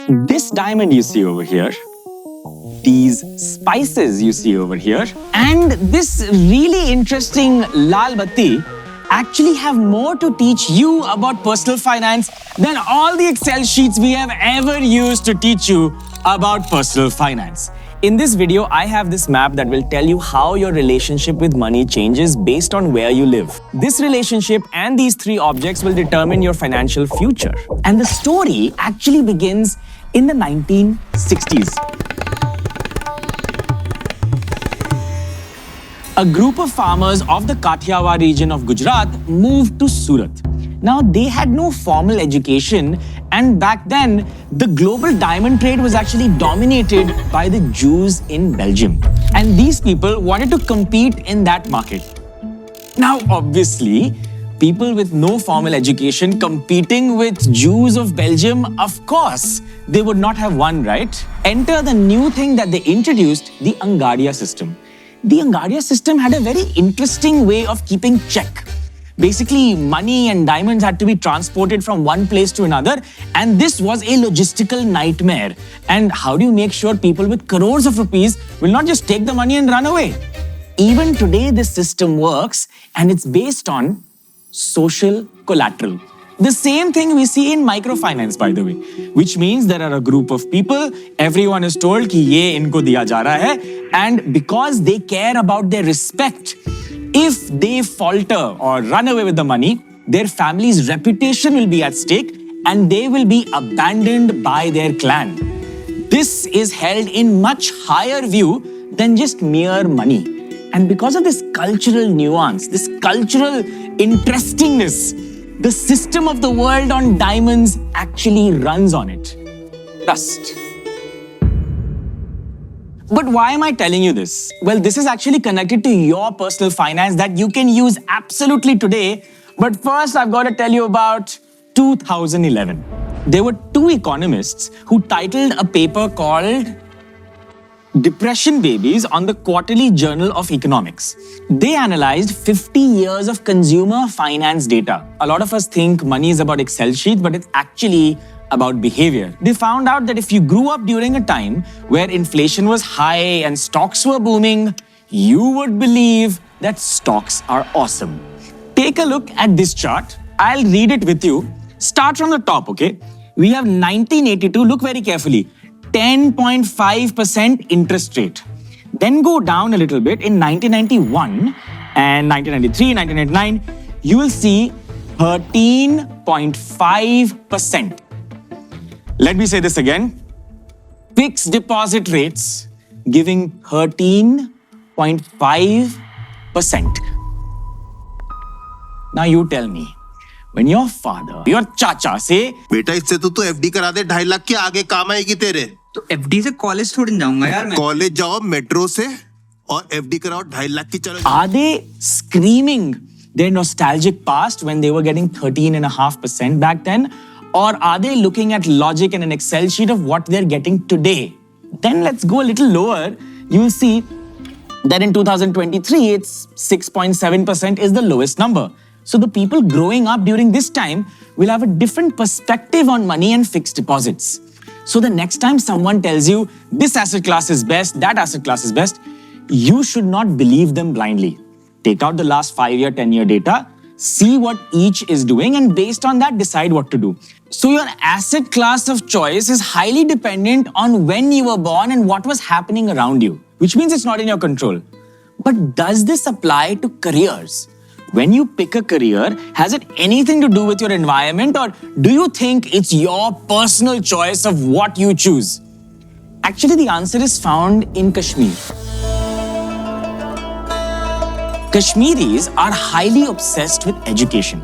This diamond you see over here, these spices you see over here, and this really interesting lal batti actually have more to teach you about personal finance than all the Excel sheets we have ever used to teach you about personal finance. In this video, I have this map that will tell you how your relationship with money changes based on where you live. This relationship and these three objects will determine your financial future. And the story actually begins in the 1960s. A group of farmers of the Kathiawar region of Gujarat moved to Surat. Now, they had no formal education, and back then, the global diamond trade was actually dominated by the Jews in Belgium. And these people wanted to compete in that market. Now, obviously, people with no formal education competing with Jews of Belgium, of course, they would not have won, right? Enter the new thing that they introduced, the Angadia system. The Angadia system had a very interesting way of keeping check. Basically, money and diamonds had to be transported from one place to another, and this was a logistical nightmare. And how do you make sure people with crores of rupees will not just take the money and run away? Even today, this system works, and it's based on social collateral. The same thing we see in microfinance, by the way, which means there are a group of people, everyone is told कि ये इनको दिया जा रहा है, and because they care about their respect, if they falter or run away with the money, their family's reputation will be at stake and they will be abandoned by their clan. This is held in much higher view than just mere money. And because of this cultural nuance, this cultural interestingness, the system of the world on diamonds actually runs on it. Trust. But why am I telling you this? Well, this is actually connected to your personal finance that you can use absolutely today. But first, I've got to tell you about 2011. There were two economists who titled a paper called Depression Babies on the Quarterly Journal of Economics. They analyzed 50 years of consumer finance data. A lot of us think money is about Excel sheets, but it's actually about behavior. They found out that if you grew up during a time where inflation was high and stocks were booming, you would believe that stocks are awesome. Take a look at this chart. I'll read it with you. Start from the top, okay? We have 1982, look very carefully, 10.5% interest rate. Then go down a little bit in 1991 and 1993, 1999, you will see 13.5%. Let me say this again. Fixed deposit rates giving 13.5%. Now you tell me, when your father, your chacha say, बेटा इससे तो FD करा दे 2.5 लाख के आगे काम आएगी तेरे। तो एफडी से कॉलेज छोड़ने जाऊंगा यार मैं। कॉलेज जाओ मेट्रो से और एफडी कराओ 2.5 लाख की चलो। Are they screaming their nostalgic past when they were getting 13.5% back then? Or are they looking at logic and an Excel sheet of what they're getting today? Then let's go a little lower. You will see that in 2023, it's 6.7% is the lowest number. So the people growing up during this time will have a different perspective on money and fixed deposits. So the next time someone tells you this asset class is best, that asset class is best, you should not believe them blindly. Take out the last 5-year, 10-year data, see what each is doing, and based on that, decide what to do. So your asset class of choice is highly dependent on when you were born and what was happening around you, which means it's not in your control. But does this apply to careers? When you pick a career, has it anything to do with your environment, or do you think it's your personal choice of what you choose? Actually, the answer is found in Kashmir. Kashmiris are highly obsessed with education.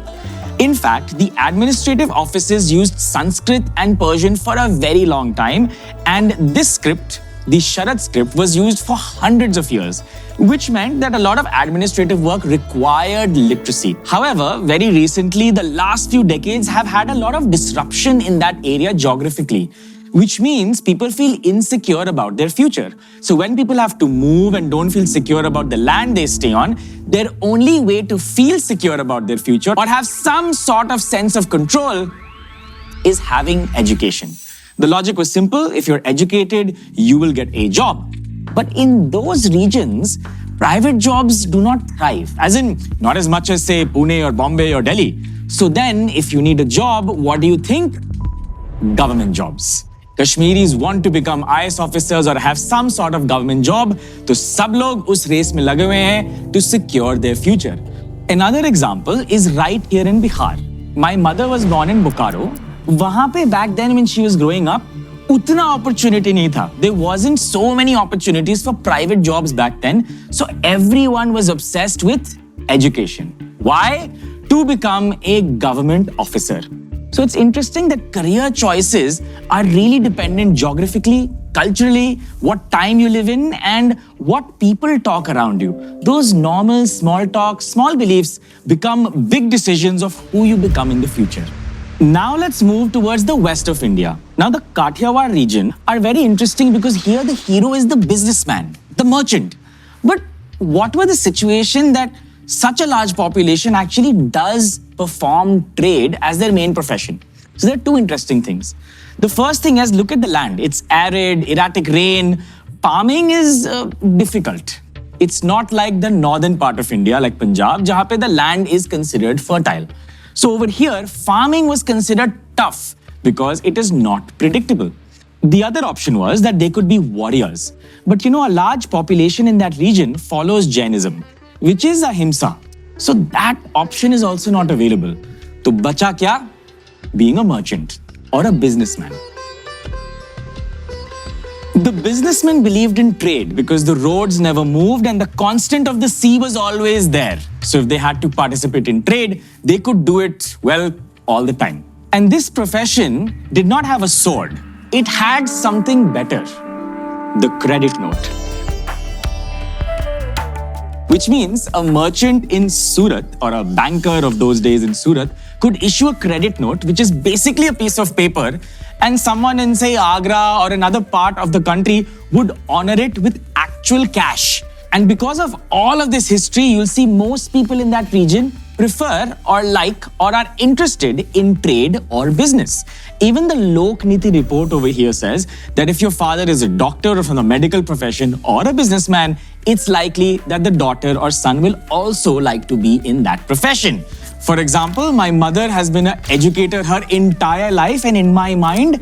In fact, the administrative offices used Sanskrit and Persian for a very long time, and this script, the Sharad script, was used for hundreds of years, which meant that a lot of administrative work required literacy. However, very recently, the last few decades have had a lot of disruption in that area geographically, which means people feel insecure about their future. So when people have to move and don't feel secure about the land they stay on, their only way to feel secure about their future or have some sort of sense of control is having education. The logic was simple. If you're educated, you will get a job. But in those regions, private jobs do not thrive, as in not as much as, say, Pune or Bombay or Delhi. So then, if you need a job, what do you think? Government jobs. Kashmiris want to become IAS officers or have some sort of government job, तो सब लोग उस race में लगे हुए हैं to secure their future. Another example is right here in Bihar. My mother was born in Bokaro. वहाँ पे back then when she was growing up, उतना opportunity नहीं था. There wasn't so many opportunities for private jobs back then. So everyone was obsessed with education. Why? To become a government officer. So it's interesting that career choices are really dependent geographically, culturally, what time you live in, and what people talk around you. Those normal small talk, small beliefs become big decisions of who you become in the future. Now let's move towards the west of India. Now the Kathiawar region are very interesting because here the hero is the businessman, the merchant. But what were the situation that such a large population actually does perform trade as their main profession? So there are two interesting things. The first thing is, look at the land. It's arid, erratic rain. Farming is difficult. It's not like the northern part of India, like Punjab, jahan pe the land is considered fertile. So over here, farming was considered tough because it is not predictable. The other option was that they could be warriors. But a large population in that region follows Jainism, which is ahimsa. So that option is also not available. So bacha kya? Being a merchant or a businessman. The businessmen believed in trade because the roads never moved and the constant of the sea was always there. So if they had to participate in trade, they could do it, well, all the time. And this profession did not have a sword. It had something better, the credit note. Which means a merchant in Surat or a banker of those days in Surat could issue a credit note, which is basically a piece of paper, and someone in, say, Agra or another part of the country would honor it with actual cash. And because of all of this history, you'll see most people in that region prefer or like or are interested in trade or business. Even the Lok Niti report over here says that if your father is a doctor or from the medical profession or a businessman, it's likely that the daughter or son will also like to be in that profession. For example, my mother has been an educator her entire life, and in my mind,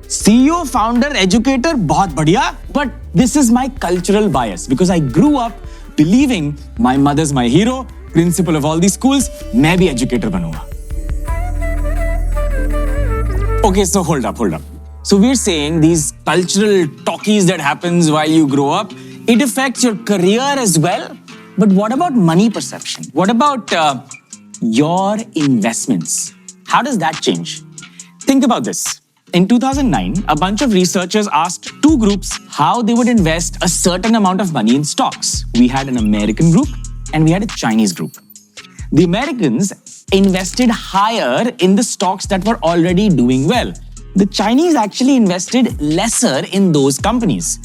CEO, founder, educator, बहुत बढ़िया. But this is my cultural bias because I grew up believing my mother's my hero, principal of all these schools, मैं भी educator बनूंगा. Okay, so hold up. So we're saying these cultural talkies that happens while you grow up, it affects your career as well. But what about money perception? What about your investments? How does that change? Think about this. In 2009, a bunch of researchers asked two groups how they would invest a certain amount of money in stocks. We had an American group and we had a Chinese group. The Americans invested higher in the stocks that were already doing well. The Chinese actually invested lesser in those companies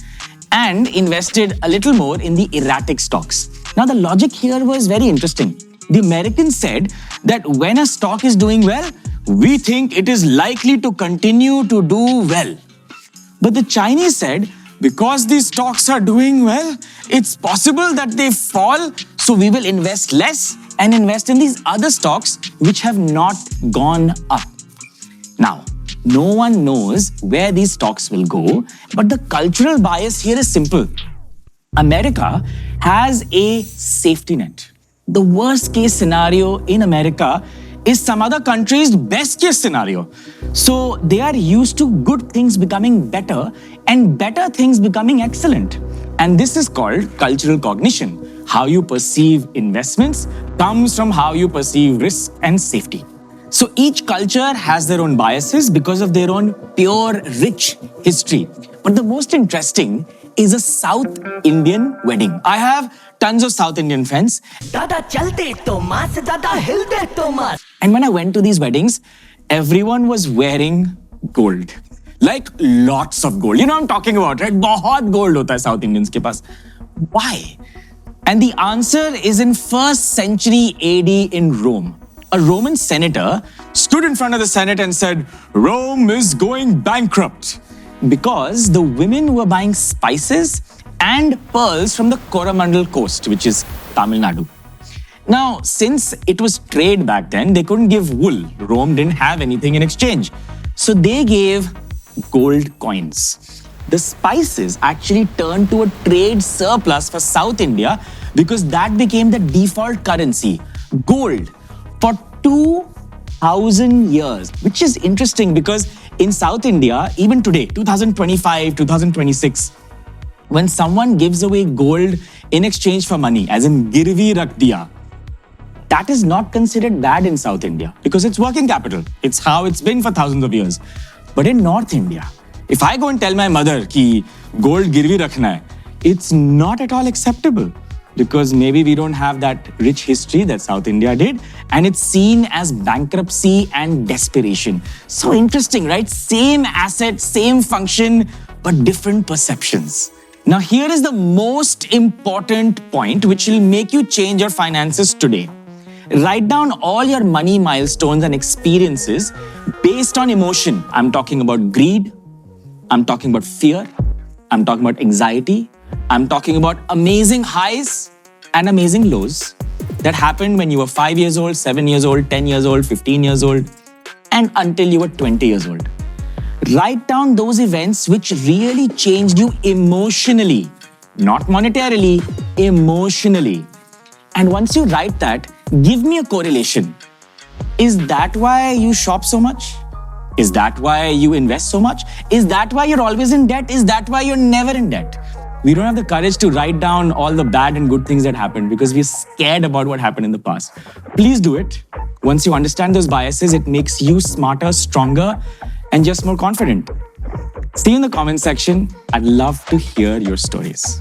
and invested a little more in the erratic stocks. Now, the logic here was very interesting. The Americans said that when a stock is doing well, we think it is likely to continue to do well. But the Chinese said, because these stocks are doing well, it's possible that they fall, so we will invest less and invest in these other stocks which have not gone up. Now, no one knows where these stocks will go, but the cultural bias here is simple. America has a safety net. The worst case scenario in America is some other country's best case scenario. So they are used to good things becoming better and better things becoming excellent. And this is called cultural cognition. How you perceive investments comes from how you perceive risk and safety. So each culture has their own biases because of their own pure, rich history. But the most interesting is a South Indian wedding. I have tons of South Indian friends. Dada chalte to mas, dada hilte to mas. And when I went to these weddings, everyone was wearing gold. Like lots of gold. You know what I'm talking about, right? बहुत gold होता है South Indians के पास. Why? And the answer is in 1st century AD in Rome. A Roman senator stood stood in front of the Senate and said, Rome is going bankrupt. Because the women were buying spices and pearls from the Coromandel coast, which is Tamil Nadu. Now, since it was trade back then, they couldn't give wool. Rome didn't have anything in exchange. So they gave gold coins. The spices actually turned to a trade surplus for South India because that became the default currency, gold, for 2,000 years, which is interesting because in South India, even today, 2025, 2026, when someone gives away gold in exchange for money, as in girvi rakh diya, that is not considered bad in South India because it's working capital. It's how it's been for thousands of years. But in North India, if I go and tell my mother ki gold girvi rakhna hai, it's not at all acceptable because maybe we don't have that rich history that South India did, and it's seen as bankruptcy and desperation. So interesting, right? Same asset, same function, but different perceptions. Now here is the most important point which will make you change your finances today. Write down all your money milestones and experiences based on emotion. I'm talking about greed. I'm talking about fear. I'm talking about anxiety. I'm talking about amazing highs and amazing lows that happened when you were 5 years old, 7 years old, 10 years old, 15 years old, and until you were 20 years old. Write down those events which really changed you emotionally, not monetarily, emotionally. And once you write that, give me a correlation. Is that why you shop so much? Is that why you invest so much? Is that why you're always in debt? Is that why you're never in debt? We don't have the courage to write down all the bad and good things that happened because we're scared about what happened in the past. Please do it. Once you understand those biases, it makes you smarter, stronger, and just more confident. See you in the comment section. I'd love to hear your stories.